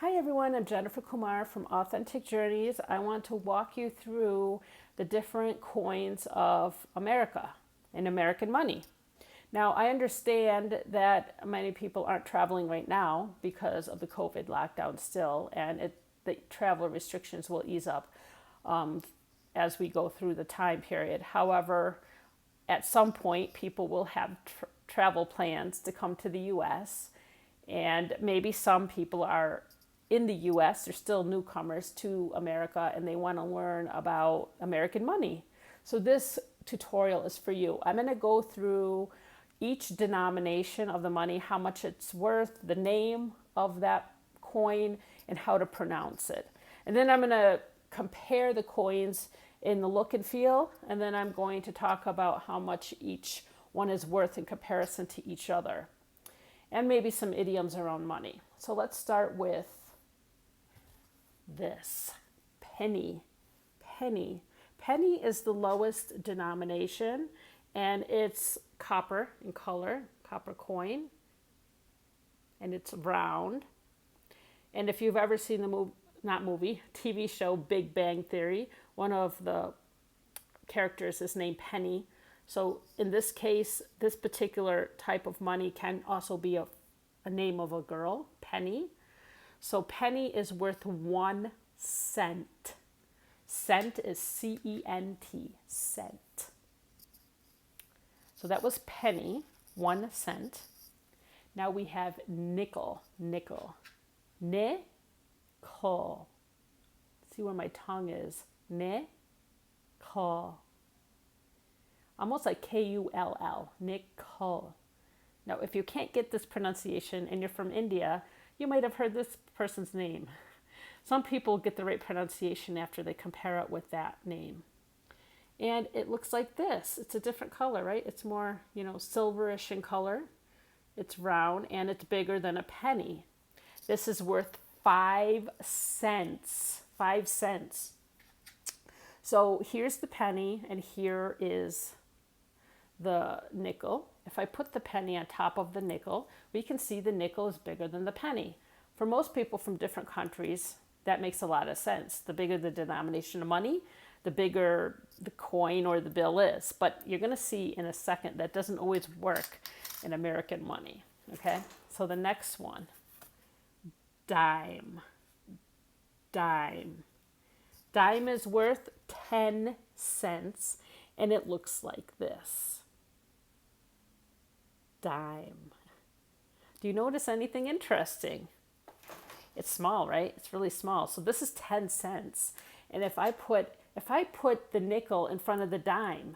Hi everyone, I'm Jennifer Kumar from Authentic Journeys. I want to walk you through the different coins of America and American money. Now, I understand that many people aren't traveling right now because of the COVID lockdown still, and the travel restrictions will ease up as we go through the time period. However, at some point, people will have travel plans to come to the U.S., and maybe some people are in the US, they're still newcomers to America and they want to learn about American money. So this tutorial is for you. I'm going to go through each denomination of the money, how much it's worth, the name of that coin, and how to pronounce it. And then I'm going to compare the coins in the look and feel, and then I'm going to talk about how much each one is worth in comparison to each other, and maybe some idioms around money. So let's start with this penny. Penny is the lowest denomination, and it's copper in color, copper coin, and it's round. And if you've ever seen the TV show Big Bang Theory, one of the characters is named Penny. So in this case, this particular type of money can also be a name of a girl, Penny. So penny is worth 1 cent. Cent is C-E-N-T, cent. So that was penny, 1 cent. Now we have nickel. Nickel. See where my tongue is. Nickel. Almost like K-U-L-L. Nickel. Now, if you can't get this pronunciation and you're from India, you might have heard this person's name. Some people get the right pronunciation after they compare it with that name. And it looks like this. It's a different color, right? It's more, silverish in color. It's round and it's bigger than a penny. This is worth 5 cents. 5 cents. So here's the penny and here is the nickel. If I put the penny on top of the nickel, we can see the nickel is bigger than the penny. For most people from different countries, that makes a lot of sense. The bigger the denomination of money, the bigger the coin or the bill is. But you're going to see in a second that doesn't always work in American money. Okay, so the next one, dime. Dime. Dime is worth 10 cents, and it looks like this. Dime. Do you notice anything interesting? It's small, right? It's really small. So this is 10 cents. And if I put the nickel in front of the dime,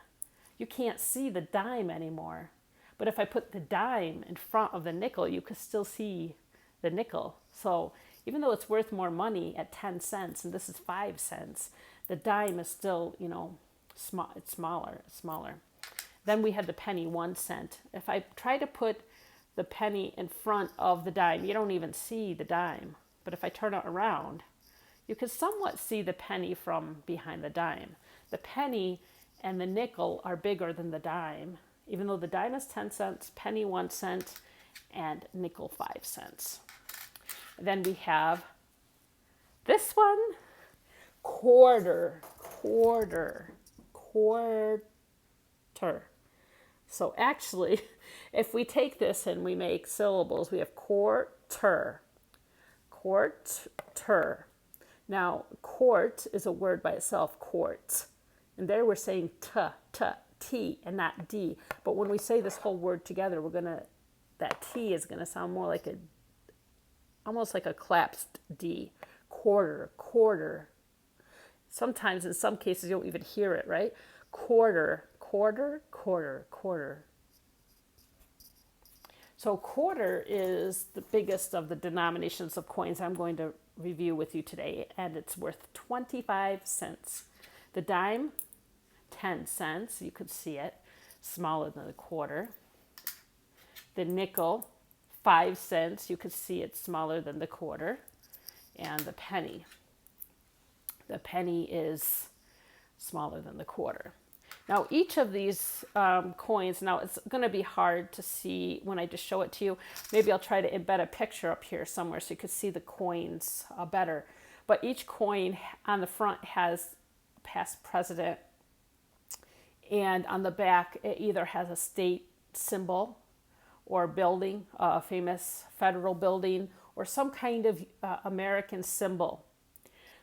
you can't see the dime anymore. But if I put the dime in front of the nickel, you can still see the nickel. So even though it's worth more money at 10 cents and this is 5 cents, the dime is still, small. It's smaller. Then we had the penny, 1 cent. If I try to put the penny in front of the dime, you don't even see the dime. But if I turn it around, you can somewhat see the penny from behind the dime. The penny and the nickel are bigger than the dime. Even though the dime is 10 cents, penny 1 cent, and nickel 5 cents. Then we have this one, quarter. So actually, if we take this and we make syllables, we have quarter. Now, quart is a word by itself, quart. And there we're saying T, and not D. But when we say this whole word together, that T is gonna sound more like almost like a collapsed D. Quarter. Sometimes, in some cases, you don't even hear it, right? Quarter. So quarter is the biggest of the denominations of coins I'm going to review with you today, and it's worth 25 cents. The dime, 10 cents. You could see it, smaller than the quarter. The nickel, 5 cents. You could see it smaller than the quarter. And the penny. The penny is smaller than the quarter. Now, each of these coins, now it's going to be hard to see when I just show it to you. Maybe I'll try to embed a picture up here somewhere so you can see the coins better. But each coin on the front has past president, and on the back it either has a state symbol or a building, a famous federal building, or some kind of American symbol.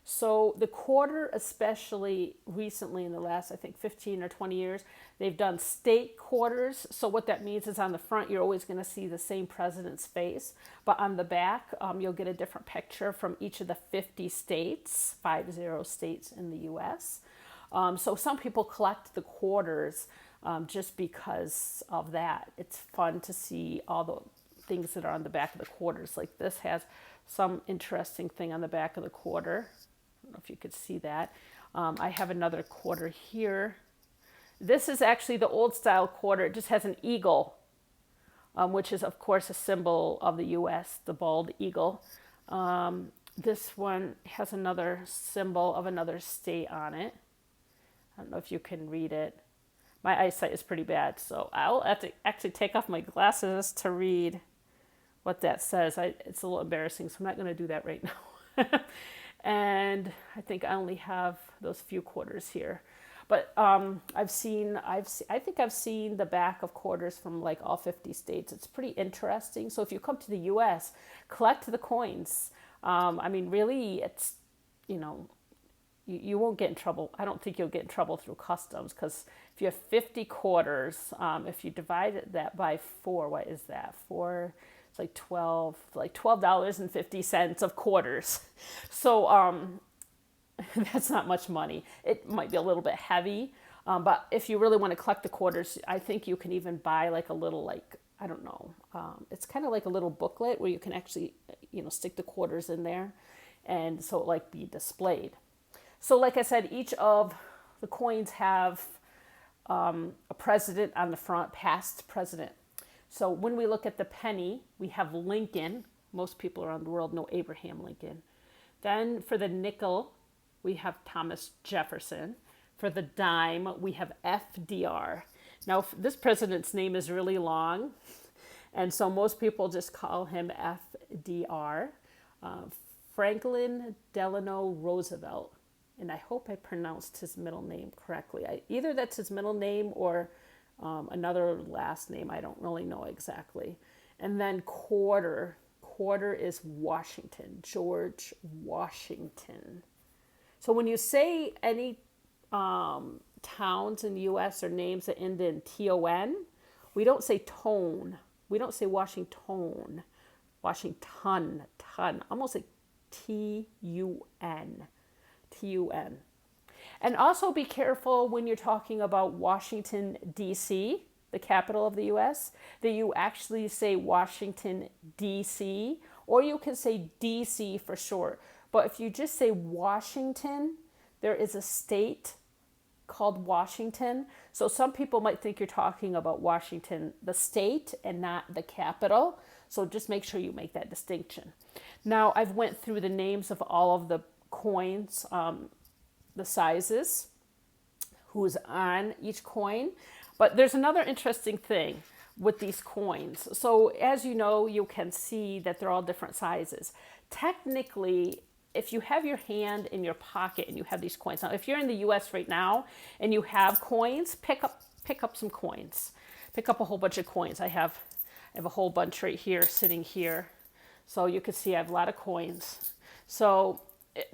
So the quarter, especially recently in the last, I think, 15 or 20 years, they've done state quarters. So what that means is on the front, you're always going to see the same president's face. But on the back, you'll get a different picture from each of the 50 states, 50 states in the U.S. So some people collect the quarters just because of that. It's fun to see all the things that are on the back of the quarters. Like this has some interesting thing on the back of the quarter. I don't know if you could see that. I have another quarter here. This is actually the old style quarter. It just has an eagle, which is of course a symbol of the U.S., the bald eagle. This one has another symbol of another state on it. I don't know if you can read it. My eyesight is pretty bad, so I'll have to actually take off my glasses to read what that says. It's a little embarrassing, so I'm not going to do that right now. And I think I only have those few quarters here. But I think I've seen the back of quarters from like all 50 states. It's pretty interesting. So if you come to the U.S., collect the coins. I mean, really, it's, you won't get in trouble. I don't think you'll get in trouble through customs, because if you have 50 quarters, if you divide that by 4, what is that? 4, it's like $12.50 of quarters. So that's not much money. It might be a little bit heavy, but if you really want to collect the quarters, I think you can even buy like a little, I don't know. It's kind of like a little booklet where you can actually, stick the quarters in there, and so it be displayed. So like I said, each of the coins have a president on the front, past president. So when we look at the penny, we have Lincoln. Most people around the world know Abraham Lincoln. Then for the nickel, we have Thomas Jefferson. For the dime, we have FDR. Now, this president's name is really long, and so most people just call him FDR. Franklin Delano Roosevelt. And I hope I pronounced his middle name correctly. Either that's his middle name or another last name. I don't really know exactly. And then quarter. Quarter is Washington, George Washington. So when you say any towns in the U.S. or names that end in T-O-N, we don't say tone. We don't say Washington. Washington, ton. Almost like T-U-N. T-U-N. And also be careful when you're talking about Washington, D.C., the capital of the U.S., that you actually say Washington, D.C., or you can say D.C. for short. But if you just say Washington, there is a state called Washington. So some people might think you're talking about Washington, the state, and not the capital. So just make sure you make that distinction. Now, I've went through the names of all of the coins, the sizes, who's on each coin. But there's another interesting thing with these coins. So as you know, you can see that they're all different sizes. Technically, if you have your hand in your pocket and you have these coins, now if you're in the US right now and you have coins, pick up some coins. Pick up a whole bunch of coins. I have a whole bunch right here, sitting here. So you can see I have a lot of coins. So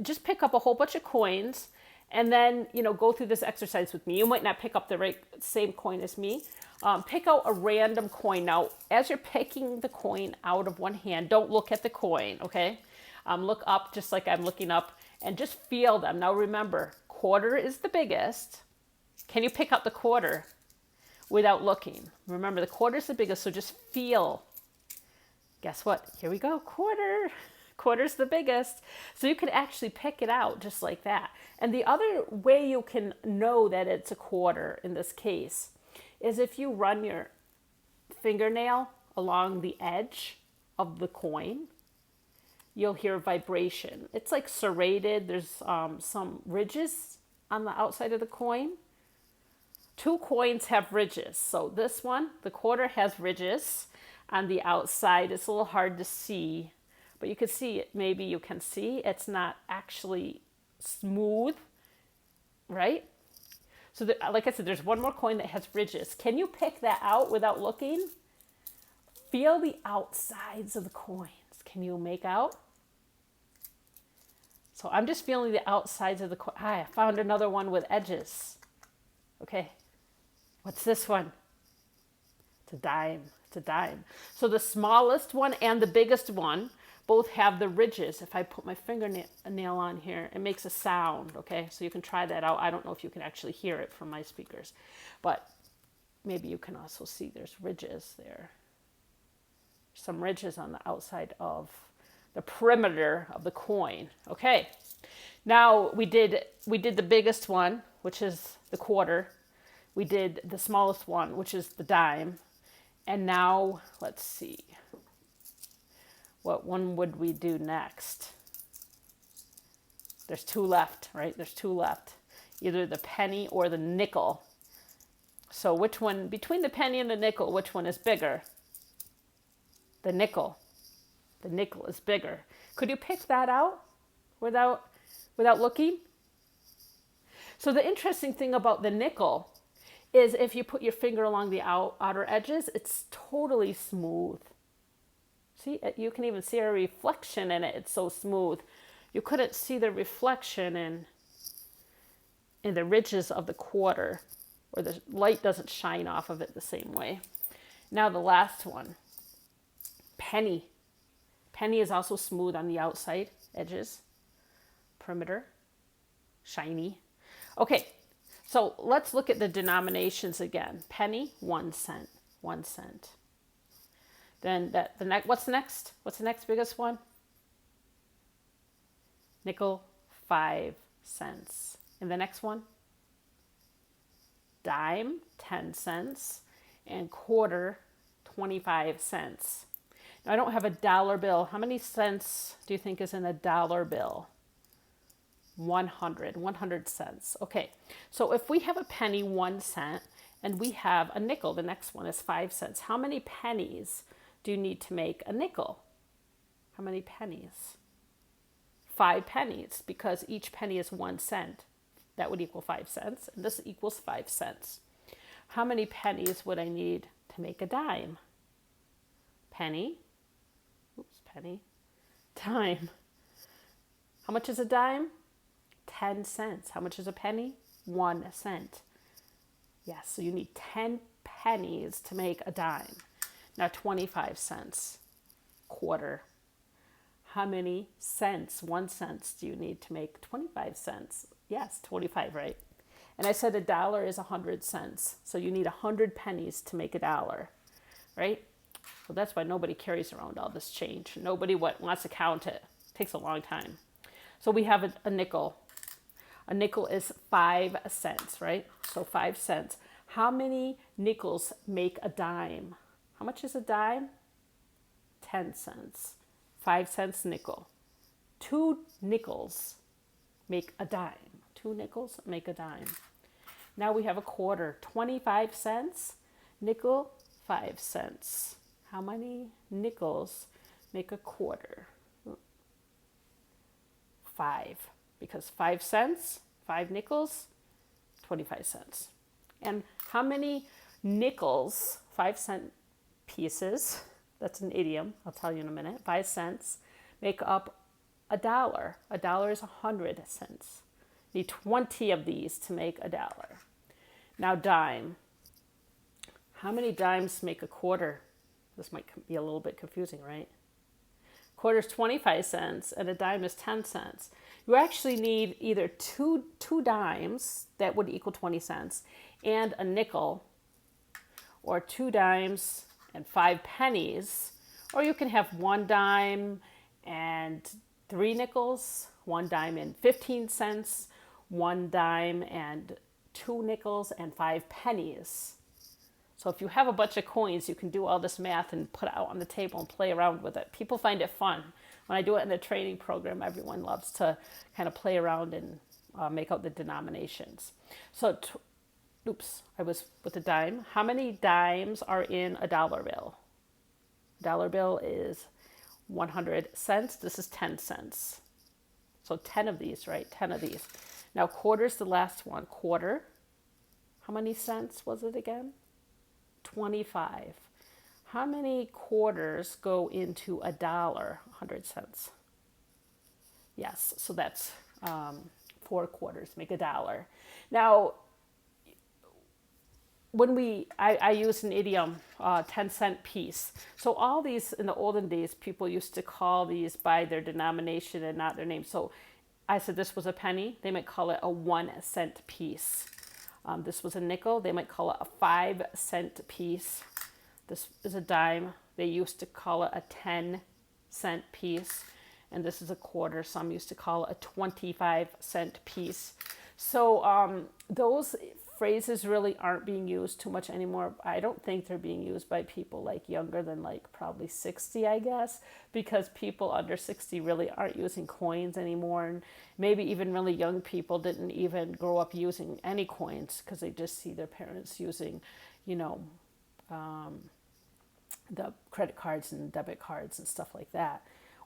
just pick up a whole bunch of coins and then, go through this exercise with me. You might not pick up the same coin as me. Pick out a random coin. Now, as you're picking the coin out of one hand, don't look at the coin, okay? Look up just like I'm looking up and just feel them. Now, remember, quarter is the biggest. Can you pick out the quarter without looking? Remember, the quarter is the biggest, so just feel. Guess what? Here we go, quarter. Quarter's the biggest. So you can actually pick it out just like that. And the other way you can know that it's a quarter in this case is if you run your fingernail along the edge of the coin, you'll hear vibration. It's like serrated. There's some ridges on the outside of the coin. Two coins have ridges. So this one, the quarter, has ridges on the outside. It's a little hard to see, but you can see it. Maybe you can see it's not actually smooth, right? So like I said, there's one more coin that has ridges. Can you pick that out without looking? Feel the outsides of the coins. Can you make out? So I'm just feeling the outsides of the coin. I found another one with edges. Okay. What's this one? It's a dime. It's a dime. So the smallest one and the biggest one both have the ridges. If I put my fingernail on here, it makes a sound, okay? So you can try that out. I don't know if you can actually hear it from my speakers, but maybe you can also see there's ridges there. Some ridges on the outside of the perimeter of the coin. Okay, now we did the biggest one, which is the quarter. We did the smallest one, which is the dime. And now, let's see. What one would we do next? There's two left, right? There's two left. Either the penny or the nickel. So which one, between the penny and the nickel, which one is bigger? The nickel. The nickel is bigger. Could you pick that out without looking? So the interesting thing about the nickel is if you put your finger along the outer edges, it's totally smooth. See, you can even see a reflection in it. It's so smooth. You couldn't see the reflection in the ridges of the quarter, or the light doesn't shine off of it the same way. Now the last one, penny. Penny is also smooth on the outside edges, perimeter, shiny. Okay, so let's look at the denominations again. Penny, 1 cent, 1 cent. Then what's next? What's the next biggest one? Nickel, 5 cents. And the next one? Dime, 10 cents. And quarter, 25 cents. Now, I don't have a dollar bill. How many cents do you think is in a dollar bill? 100 cents. Okay, so if we have a penny, 1 cent, and we have a nickel, the next one is 5 cents. How many pennies do you need to make a nickel? How many pennies? 5 pennies, because each penny is 1 cent. That would equal 5 cents, and this equals 5 cents. How many pennies would I need to make a dime? Penny. Oops, penny. Dime. How much is a dime? 10 cents. How much is a penny? 1 cent. Yes, so you need 10 pennies to make a dime. Now 25 cents, quarter. How many cents, 1 cent, do you need to make 25 cents? Yes, 25, right? And I said a dollar is 100 cents. So you need 100 pennies to make a dollar, right? Well, that's why nobody carries around all this change. Nobody wants to count it. It takes a long time. So we have a nickel. A nickel is 5 cents, right? So 5 cents. How many nickels make a dime? How much is a dime? 10 cents. 5 cents nickel. 2 nickels make a dime. 2 nickels make a dime. Now we have a quarter. 25 cents. Nickel, 5 cents. How many nickels make a quarter? 5. Because 5 cents, 5 nickels, 25 cents. And how many nickels, 5 cent pieces, that's an idiom, I'll tell you in a minute, 5 cents, make up a dollar. A dollar is 100 cents. You need 20 of these to make a dollar. Now dime. How many dimes make a quarter? This might be a little bit confusing, right? Quarter is 25 cents and a dime is 10 cents. You actually need either two dimes, that would equal 20 cents, and a nickel, or 2 dimes and 5 pennies, or you can have 1 dime and 3 nickels, 1 dime and 15 cents, 1 dime and 2 nickels, and 5 pennies. So if you have a bunch of coins, you can do all this math and put it out on the table and play around with it. People find it fun. When I do it in the training program, everyone loves to kind of play around and make out the denominations. So oops, I was with a dime. How many dimes are in a dollar bill? Dollar bill is 100 cents. This is 10 cents. So 10 of these, right? 10 of these. Now quarter's the last one. Quarter. How many cents was it again? 25. How many quarters go into a dollar? 100 cents. Yes, so that's 4 quarters make a dollar. Now, when I use an idiom, 10-cent piece. So all these, in the olden days, people used to call these by their denomination and not their name. So I said this was a penny, they might call it a 1-cent piece. This was a nickel, they might call it a 5-cent piece. This is a dime, they used to call it a 10-cent piece. And this is a quarter, some used to call it a 25-cent piece. So those phrases really aren't being used too much anymore. I don't think they're being used by people like younger than like probably 60, I guess, because people under 60 really aren't using coins anymore. And maybe even really young people didn't even grow up using any coins because they just see their parents using, you know, the credit cards and debit cards and stuff like that,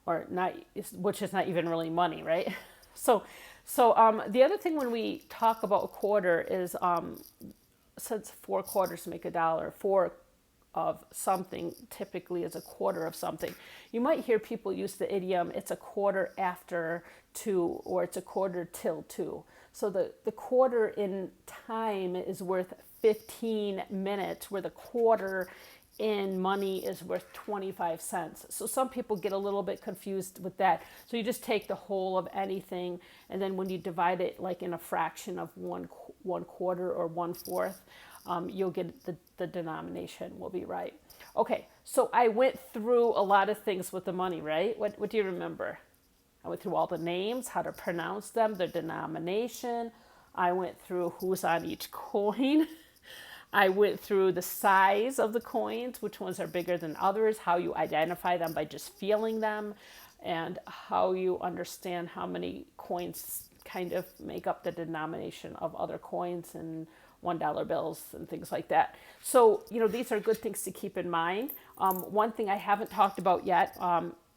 or not, which is not even really money, right? So the other thing when we talk about a quarter is, since 4 quarters make a dollar, 4 of something typically is a quarter of something. You might hear people use the idiom, it's a quarter after 2, or it's a quarter till 2. So the quarter in time is worth 15 minutes, where the quarter in money is worth 25 cents. So some people get a little bit confused with that. So you just take the whole of anything, and then when you divide it like in a fraction of one quarter or 1/4, you'll get the denomination will be right. Okay, so I went through a lot of things with the money, right? What do you remember? I went through all the names, how to pronounce them, the denomination. I went through who's on each coin. I went through the size of the coins, which ones are bigger than others, how you identify them by just feeling them, and how you understand how many coins kind of make up the denomination of other coins and $1 bills and things like that. So, you know, these are good things to keep in mind. One thing I haven't talked about yet,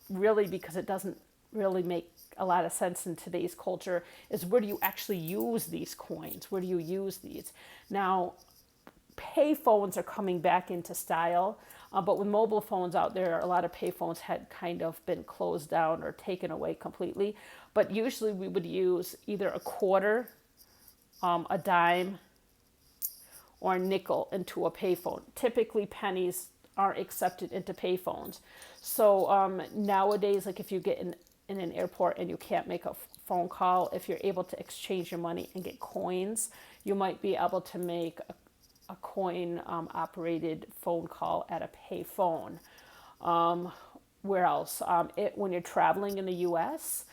really because it doesn't really make a lot of sense in today's culture, is where do you actually use these coins? Where do you use these? Now, pay phones are coming back into style, but with mobile phones out there, a lot of pay phones had kind of been closed down or taken away completely. But usually we would use either a quarter, a dime, or a nickel into a payphone. Typically pennies aren't accepted into payphones. So nowadays, like if you get in an airport and you can't make a phone call, if you're able to exchange your money and get coins, you might be able to make a coin operated phone call at a pay phone. Where else? When you're traveling in the US,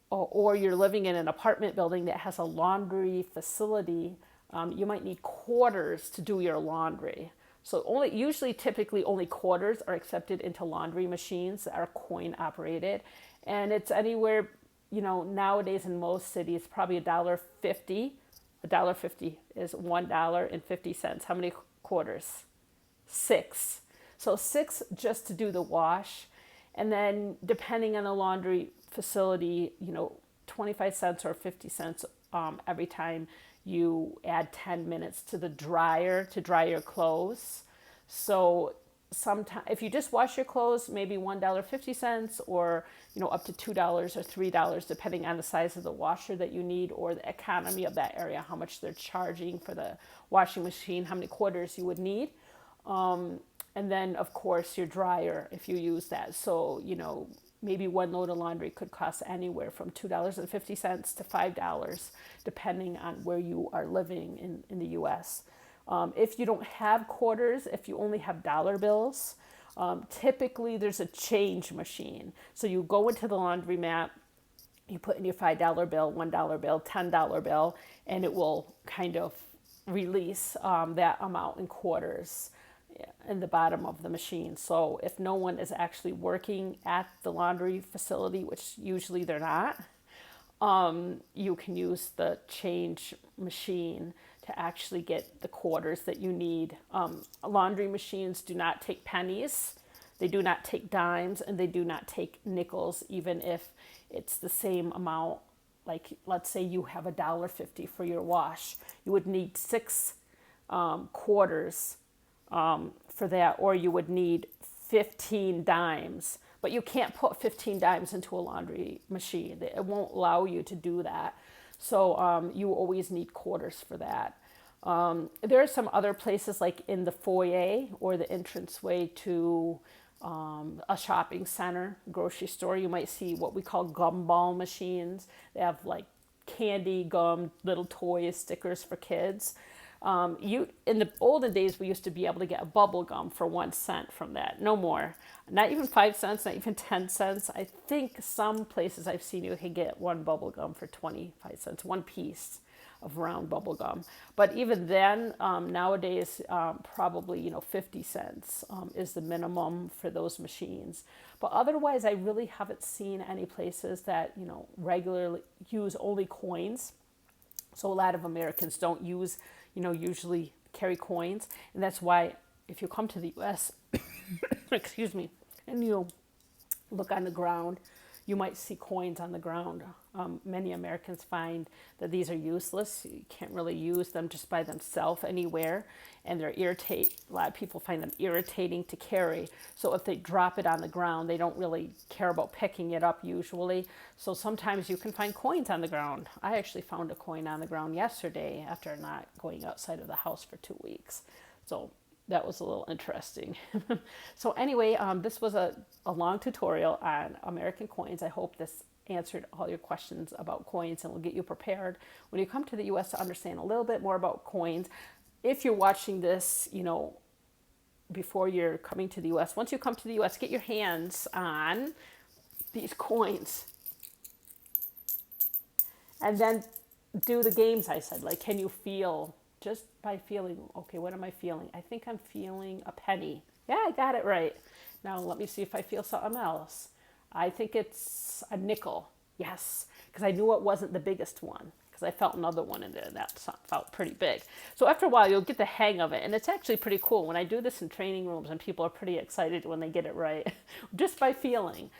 or you're living in an apartment building that has a laundry facility, you might need quarters to do your laundry. So typically only quarters are accepted into laundry machines that are coin operated. And it's anywhere, you know, nowadays in most cities, probably $1.50. $1.50 is $1.50. How many quarters? 6. So 6 just to do the wash. And then depending on the laundry facility, you know, 25 cents or 50 cents every time you add 10 minutes to the dryer to dry your clothes. So sometimes if you just wash your clothes, maybe $1.50, or you know, up to $2 or $3, depending on the size of the washer that you need or the economy of that area, how much they're charging for the washing machine, how many quarters you would need. And then of course your dryer, if you use that. So, you know, maybe one load of laundry could cost anywhere from $2.50 to $5, depending on where you are living in the US. If you don't have quarters, if you only have dollar bills, typically there's a change machine. So you go into the laundromat, you put in your $5 bill, $1 bill, $10 bill, and it will kind of release that amount in quarters in the bottom of the machine. So if no one is actually working at the laundry facility, which usually they're not, you can use the change machine to actually get the quarters that you need. Laundry machines do not take pennies, they do not take dimes, and they do not take nickels, even if it's the same amount. Like, let's say you have $1.50 for your wash, you would need 6 quarters for that, or you would need 15 dimes. But you can't put 15 dimes into a laundry machine. It won't allow you to do that. So you always need quarters for that. There are some other places like in the foyer or the entranceway to a shopping center, grocery store. You might see what we call gumball machines. They have like candy, gum, little toys, stickers for kids. In the olden days, we used to be able to get a bubble gum for 1 cent from that. No more. Not even 5 cents, not even 10 cents. I think some places I've seen you can get one bubble gum for 25 cents, one piece of round bubble gum. But even then, nowadays, probably 50 cents is the minimum for those machines. But otherwise, I really haven't seen any places that regularly use only coins. So a lot of Americans don't use, usually carry coins. And that's why if you come to the US, excuse me, and you look on the ground, you might see coins on the ground. Many Americans find that these are useless. You can't really use them just by themselves anywhere. And they're a lot of people find them irritating to carry. So if they drop it on the ground, they don't really care about picking it up usually. So sometimes you can find coins on the ground. I actually found a coin on the ground yesterday after not going outside of the house for 2 weeks. So that was a little interesting. So anyway, this was a long tutorial on American coins. I hope this answered all your questions about coins and will get you prepared when you come to the U.S. to understand a little bit more about coins. If you're watching this, before you're coming to the U.S., once you come to the U.S., get your hands on these coins. And then do the games I said, like, can you feel, just by feeling, okay, what am I feeling? I think I'm feeling a penny. Yeah, I got it right. Now let me see if I feel something else. I think it's a nickel. Yes, because I knew it wasn't the biggest one, because I felt another one in there that felt pretty big. So after a while, you'll get the hang of it. And it's actually pretty cool when I do this in training rooms, and people are pretty excited when they get it right, just by feeling.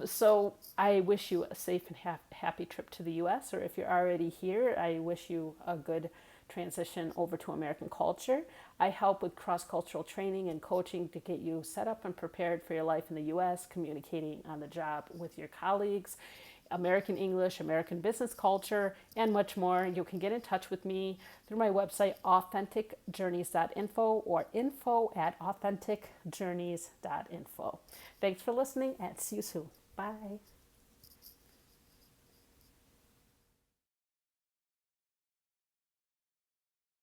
So I wish you a safe and happy trip to the U.S., or if you're already here, I wish you a good transition over to American culture. I help with cross-cultural training and coaching to get you set up and prepared for your life in the U.S., communicating on the job with your colleagues, American English, American business culture, and much more. You can get in touch with me through my website, authenticjourneys.info, or info@authenticjourneys.info. Thanks for listening, and see you soon. Bye.